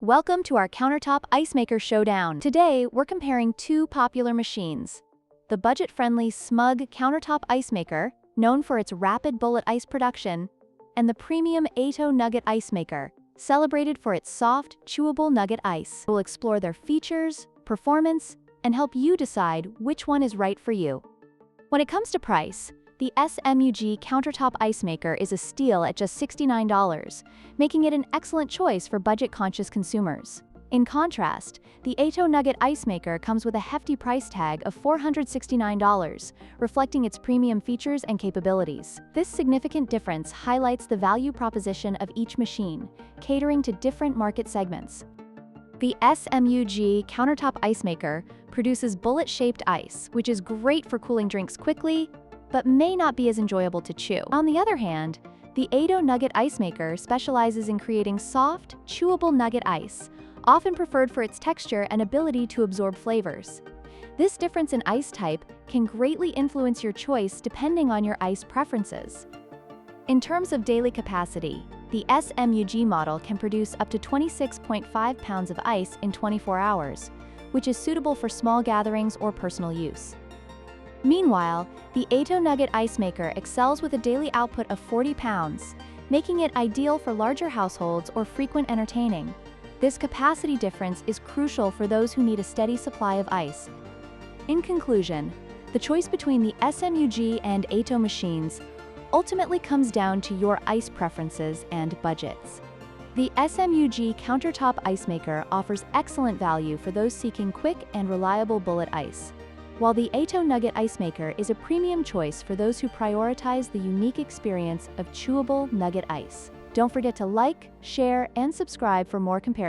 Welcome to our Countertop Ice Maker Showdown. Today, we're comparing two popular machines. The budget-friendly SMUG Countertop Ice Maker, known for its rapid bullet ice production, and the premium Aeitto Nugget Ice Maker, celebrated for its soft, chewable nugget ice. We'll explore their features, performance, and help you decide which one is right for you. When it comes to price, the SMUG Countertop Ice Maker is a steal at just $69, making it an excellent choice for budget-conscious consumers. In contrast, the Aeitto Nugget Ice Maker comes with a hefty price tag of $469, reflecting its premium features and capabilities. This significant difference highlights the value proposition of each machine, catering to different market segments. The SMUG Countertop Ice Maker produces bullet-shaped ice, which is great for cooling drinks quickly, but may not be as enjoyable to chew. On the other hand, the Aeitto Nugget Ice Maker specializes in creating soft, chewable nugget ice, often preferred for its texture and ability to absorb flavors. This difference in ice type can greatly influence your choice depending on your ice preferences. In terms of daily capacity, the SMUG model can produce up to 26.5 pounds of ice in 24 hours, which is suitable for small gatherings or personal use. Meanwhile, the Aeitto Nugget Ice Maker excels with a daily output of 40 pounds, making it ideal for larger households or frequent entertaining. This capacity difference is crucial for those who need a steady supply of ice. In conclusion, the choice between the SMUG and Aeitto machines ultimately comes down to your ice preferences and budgets. The SMUG Countertop Ice Maker offers excellent value for those seeking quick and reliable bullet ice, while the Aeitto Nugget Ice Maker is a premium choice for those who prioritize the unique experience of chewable nugget ice. Don't forget to like, share, and subscribe for more comparisons.